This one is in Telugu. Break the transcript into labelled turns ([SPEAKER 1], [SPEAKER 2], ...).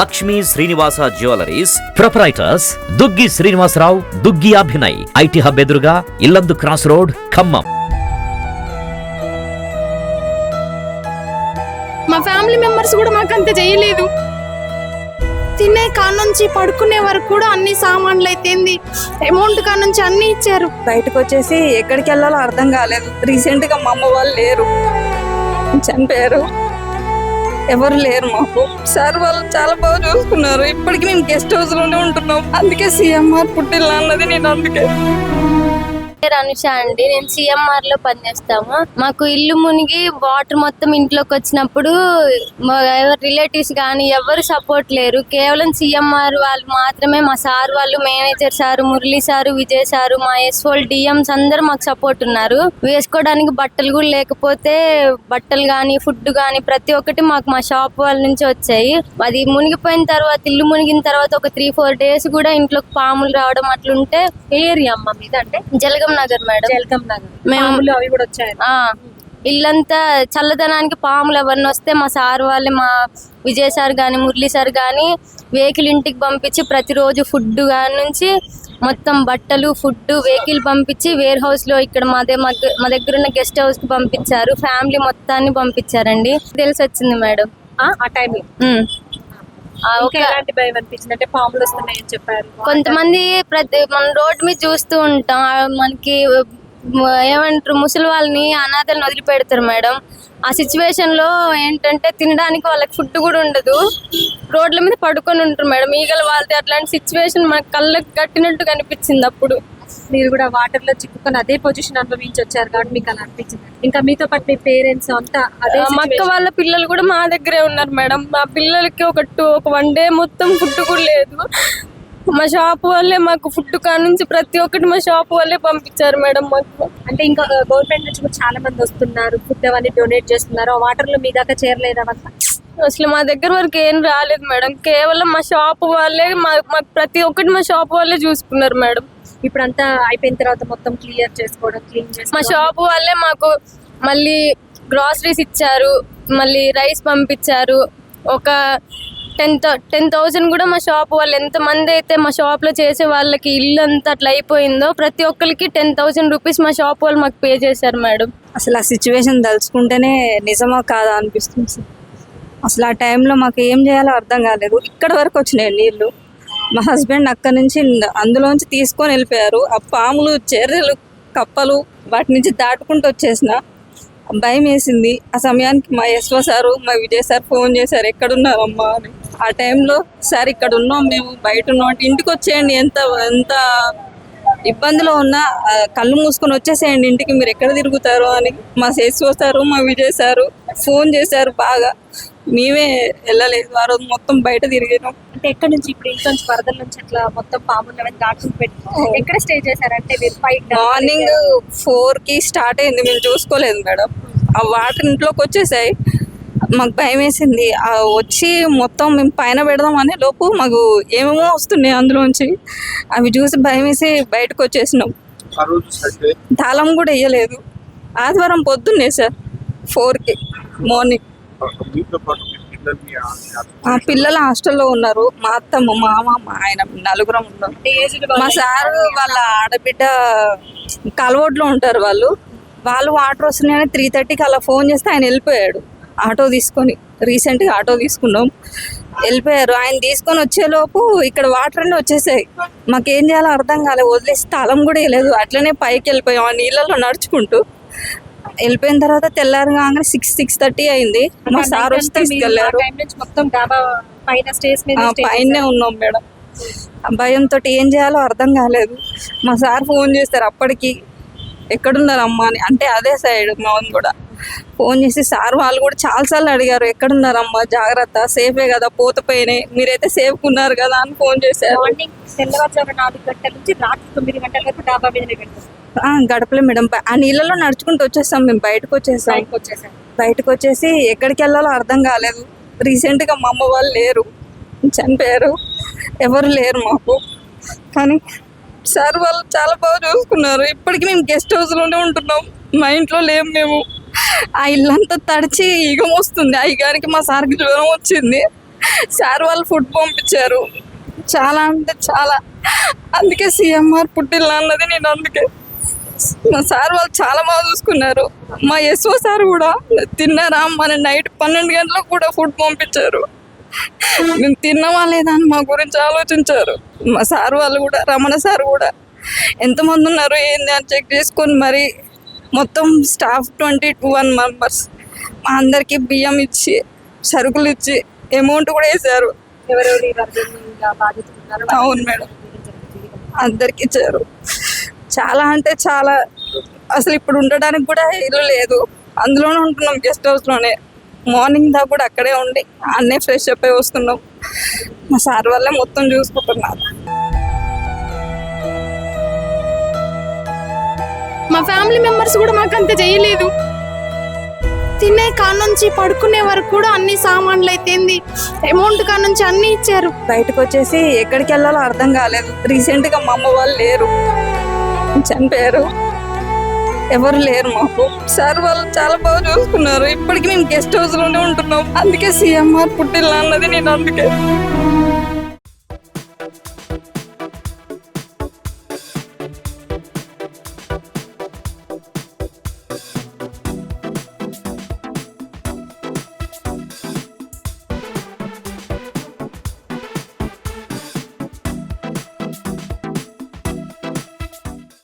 [SPEAKER 1] Lakshmi Srinivasa jewelleries proprietors Duggi Srinivasarao, Duggi Abhinay, IT hub ఎదురుగా ఇల్లందు క్రాస్ రోడ్, ఖమ్మం.
[SPEAKER 2] మా ఫ్యామిలీ మెంబర్స్ కూడా మాకు అంత చేయలేదు. తినే కానుంచి పడుకునే వరకు కూడా అన్ని సామాన్లు అయితేంది, అమౌంట్ కానుంచి అన్ని ఇచ్చారు.
[SPEAKER 3] బయటకు వచ్చేసి ఎక్కడికి వెళ్ళాలో అర్థం కాలేదు. రీసెంట్ గా మా అమ్మ వాళ్ళు లేరు, చనిపోయారు. ఎవరు లేరు మాకు. సార్ వాళ్ళు చాలా బాగా చూసుకున్నారు. ఇప్పటికి మేము గెస్ట్ హౌస్ లోనే ఉంటున్నాం. అందుకే సిఎంఆర్ పుట్టిల్లా అన్నది నేను. అందుకే
[SPEAKER 4] అనుష అండి, నేను సిఎంఆర్ లో పనిచేస్తాము. మాకు ఇల్లు మునిగి వాటర్ మొత్తం ఇంట్లోకి వచ్చినప్పుడు ఎవరు రిలేటివ్స్ కానీ ఎవరు సపోర్ట్ లేరు. కేవలం సిఎంఆర్ వాళ్ళు మాత్రమే, మా సార్ వాళ్ళు, manager sir, Murali sir, Vijay sir, మా ఎస్ఓల్ డిఎంస్ అందరూ మాకు సపోర్ట్ ఉన్నారు. వేసుకోవడానికి బట్టలు కూడా లేకపోతే బట్టలు కానీ ఫుడ్ కానీ ప్రతి ఒక్కటి మాకు మా షాప్ వాళ్ళ నుంచి వచ్చాయి. అది మునిగిపోయిన తర్వాత, ఇల్లు మునిగిన తర్వాత ఒక 3-4 days కూడా ఇంట్లోకి పాములు రావడం అట్లుంటే.
[SPEAKER 5] ఏరియా అమ్మ మీద అంటే
[SPEAKER 4] జలగం నగర్ మేడం.
[SPEAKER 5] జలగం నగర్.
[SPEAKER 4] మేము
[SPEAKER 5] అవి కూడా వచ్చాయి.
[SPEAKER 4] ఇల్లంతా చల్లదనానికి పాములు ఎవరిని వస్తే మా సార్ వాళ్ళే, మా విజయ్ సార్ కానీ మురళి సార్ కానీ వెహికల్ ఇంటికి పంపించి ప్రతిరోజు ఫుడ్ నుంచి మొత్తం బట్టలు, ఫుడ్, వెహికల్ పంపించి వేర్ హౌస్ లో ఇక్కడ మా దగ్గర ఉన్న గెస్ట్ హౌస్ కి పంపించారు. ఫ్యామిలీ మొత్తాన్ని పంపించారండి. తెలిసి వచ్చింది మేడం
[SPEAKER 5] ఆ టైంలో. ఎలాంటి భయం అనిపించింది అంటే పాములు వస్తున్నాయని చెప్పారు
[SPEAKER 4] కొంతమంది. మన రోడ్ మీద చూస్తూ ఉంటాం, మనకి ఏమంటారు, ముసలి వాళ్ళని, అనాథలను వదిలిపెడతారు మేడం. ఆ సిచ్యువేషన్ లో ఏంటంటే తినడానికి వాళ్ళకి ఫుడ్ కూడా ఉండదు, రోడ్ల మీద పడుకొని ఉంటారు మేడం. ఈగల వాళ్ళది అట్లాంటి సిచ్యువేషన్ మనకు కళ్ళకి కట్టినట్టు కనిపించింది. అప్పుడు
[SPEAKER 5] మీరు కూడా వాటర్ లో చిక్కుకొని అదే పొజిషన్ అనుభవించి వచ్చారు కాబట్టి మీకు అలా అనిపించింది. ఇంకా మీతో పాటు మీ పేరెంట్స్ అంతా అదే.
[SPEAKER 4] మా అక్క వాళ్ళ పిల్లలు కూడా మా దగ్గరే ఉన్నారు మేడం. మా పిల్లలకి ఒక 1 day మొత్తం ఫుడ్ కూడా లేదు. మా షాప్ వాళ్ళే మాకు ఫుడ్ కానుంచి ప్రతి ఒక్కటి మా షాప్ వాళ్ళే పంపించారు మేడం మాకు.
[SPEAKER 5] అంటే ఇంకా గవర్నమెంట్ నుంచి కూడా చాలా మంది వస్తున్నారు, ఫుడ్ అవన్నీ డొనేట్ చేస్తున్నారు. ఆ వాటర్ లో మీ దాకా చేరలేదా?
[SPEAKER 4] అసలు మా దగ్గర వరకు ఏం రాలేదు మేడం. కేవలం మా షాప్ వాళ్ళే మాకు ప్రతి ఒక్కటి మా షాప్ వాళ్ళే చూసుకున్నారు మేడం.
[SPEAKER 5] ఇప్పుడు అంతా అయిపోయిన తర్వాత మొత్తం క్లియర్ చేసుకోవడం, క్లీన్ చేసుకోవడం.
[SPEAKER 4] మా షాప్ వాళ్ళే మాకు మళ్ళీ గ్రాసరీస్ ఇచ్చారు, మళ్ళీ రైస్ పంపించారు. ఒక 10,000 కూడా మా షాప్ వాళ్ళు, ఎంతమంది అయితే మా షాప్ లో చేసే వాళ్ళకి ఇల్లు అంతా అట్లా అయిపోయిందో ప్రతి ఒక్కరికి 10,000 రూపీస్ మా షాప్ వాళ్ళు మాకు పే చేశారు మేడం.
[SPEAKER 3] అసలు ఆ సిచ్యువేషన్ తలుచుకుంటేనే నిజమా కాదా అనిపిస్తుంది సార్. అసలు ఆ టైంలో మాకు ఏం చేయాలో అర్థం కాలేదు. ఇక్కడ వరకు వచ్చినాయి నీళ్లు. మా హస్బెండ్ అక్కడి నుంచి అందులోంచి తీసుకొని వెళ్ళిపోయారు. ఆ పాములు, చర్యలు, కప్పలు వాటి నుంచి దాటుకుంటూ వచ్చేసిన. భయం వేసింది. ఆ సమయానికి మా ఎస్ఓ సారు, మా విజయ్ సార్ ఫోన్ చేశారు, ఎక్కడున్నారమ్మా అని. ఆ టైంలో సార్ ఇక్కడ ఉన్నాం, మేము బయట ఉన్నాం అంటే ఇంటికి వచ్చేయండి, ఎంత ఇబ్బందిలో ఉన్నా కళ్ళు మూసుకొని వచ్చేసేయండి ఇంటికి, మీరు ఎక్కడ తిరుగుతారు అని మా ఎస్ఓ సారు, మా విజయ్ సారు ఫోన్ చేశారు. బాగా మేమే వెళ్ళలేదు. ఆ రోజు మొత్తం బయట తిరిగాం.
[SPEAKER 5] అంటే ఎక్కడ నుంచి ఇప్పుడు ఇంటి నుంచి వరదల నుంచి అట్లా మొత్తం పాములు అవన్నీ దాటుకుని పెట్టి ఎక్కడ స్టే చేశారంటే మీరు?
[SPEAKER 3] మార్నింగ్ 4కి స్టార్ట్ అయింది, మేము చూసుకోలేదు మేడం. ఆ వాటర్ ఇంట్లోకి వచ్చేసాయి. మాకు భయం వేసింది. వచ్చి మొత్తం మేము పైన పెడదాం అనే లోపు మాకు ఏమేమో వస్తున్నాయి అందులోంచి. అవి చూసి భయం వేసి బయటకు వచ్చేసినాం. తాళం కూడా వేయలేదు. ఆదివారం పొద్దున్నే సార్ 4కి మార్నింగ్. పిల్లలు హాస్టల్లో ఉన్నారు. మా అత్త, మా మామ, మా ఆయన, 4 ఉన్నారు. మా సారు వాళ్ళ ఆడబిడ్డ కాల్వోడ్లో ఉంటారు. వాళ్ళు వాటర్ వస్తున్నాయని 3:30కి అలా ఫోన్ చేస్తే ఆయన వెళ్ళిపోయాడు ఆటో తీసుకొని. రీసెంట్గా ఆటో తీసుకున్నాం, వెళ్ళిపోయారు. ఆయన తీసుకొని వచ్చేలోపు ఇక్కడ వాటర్ అన్నీ వచ్చేసాయి. మాకేం చేయాలో అర్థం కాలేదు. వదిలేసి తాళం కూడా వేయలేదు, అట్లనే పైకి వెళ్ళిపోయాం. ఆ నీళ్ళలో నడుచుకుంటూ వెళ్ళిపోయిన తర్వాత తెల్లారగానే 6-6:30 అయింది. మా సార్ వచ్చి తీసుకెళ్లారు. పైనే ఉన్నాం మేడం. భయంతో ఏం చేయాలో అర్థం కాలేదు. మా సార్ ఫోన్ చేస్తారు అప్పటికి, ఎక్కడున్నారమ్మా అని. అంటే అదే సైడ్ మౌన్ కూడా ఫోన్ చేసి సార్ వాళ్ళు కూడా చాలాసార్లు అడిగారు, ఎక్కడున్నారమ్మా, జాగ్రత్త, సేఫే కదా, పోయినాయి, మీరైతే సేఫ్ ఉన్నారు కదా అని ఫోన్ చేశారు.
[SPEAKER 5] తెల్లవారుజామున 4 గంటల నుంచి రాత్రి 9 గంటల వరకు డాబా మీద
[SPEAKER 3] గడపలే మేడం. ఆ నీళ్ళలో నడుచుకుంటూ వచ్చేస్తాం మేము. బయటకు వచ్చేసి ఎక్కడికి వెళ్ళాలో అర్థం కాలేదు. రీసెంట్గా మా అమ్మ వాళ్ళు లేరు, చనిపోయారు. ఎవరు లేరు మాకు. కానీ సార్ వాళ్ళు చాలా బాగా చూసుకున్నారు. ఇప్పటికి మేము గెస్ట్ హౌస్ లోనే ఉంటున్నాం, మా ఇంట్లో లేము మేము. ఆ ఇల్లంతా తడిచి ఈగం వస్తుంది. ఆ ఈగానికి మా సార్కి జ్వరం వచ్చింది. సార్ వాళ్ళు ఫుడ్ పంపించారు. చాలా అంటే చాలా, అందుకే సిఎంఆర్ పుట్టిల్లు అన్నది నేను. అందుకే మా సార్ వాళ్ళు చాలా బాగా చూసుకున్నారు. మా ఎస్ఓ సార్ కూడా తిన్నారా మన నైట్ 12 గంటలకు కూడా ఫుడ్ పంపించారు. మేము తిన్నామా లేదా అని మా గురించి ఆలోచించారు. మా సార్ వాళ్ళు కూడా, రమణ సార్ కూడా ఎంతమంది ఉన్నారు ఏంది అని చెక్ చేసుకొని మరి మొత్తం స్టాఫ్ 21 మెంబర్స్ మా అందరికీ బియ్యం ఇచ్చి, సరుకులు ఇచ్చి, అమౌంట్ కూడా వేశారు.
[SPEAKER 5] ఎవరెవరు ఈ వర్గంగా బాధితులు ఉన్నారో
[SPEAKER 3] అవును మేడం, అందరికి ఇచ్చారు. చాలా అంటే చాలా, అసలు ఇప్పుడు ఉండడానికి కూడా ఇల్లు లేదు, అందులోనే ఉంటున్నాం, గెస్ట్ హౌస్లోనే. మార్నింగ్ దాకా కూడా అక్కడే ఉండి అన్నీ ఫ్రెష్ అప్ అయి వస్తున్నాం. మా సార్ వల్లే మొత్తం చూసుకుంటున్నారు.
[SPEAKER 2] మా ఫ్యామిలీ మెంబర్స్ కూడా మాకు అంత చేయలేదు. తినే కానుంచి పడుకునే వరకు కూడా అన్ని సామాన్లు అయితేంది, అమౌంట్ కానుంచి అన్ని ఇచ్చారు.
[SPEAKER 3] బయటకు వచ్చేసి ఎక్కడికి వెళ్ళాలో అర్థం కాలేదు. రీసెంట్గా మా అమ్మ వాళ్ళు లేరు, చనిపోయారు, ఎవరు లేరు మాకు. సార్ వాళ్ళు చాలా బాగా చూసుకున్నారు. ఇప్పటికీ మేము గెస్ట్ హౌస్లోనే ఉంటున్నాం. అందుకే సిఎంఆర్ పుట్టిల్లు అన్నది నేను. అందుకే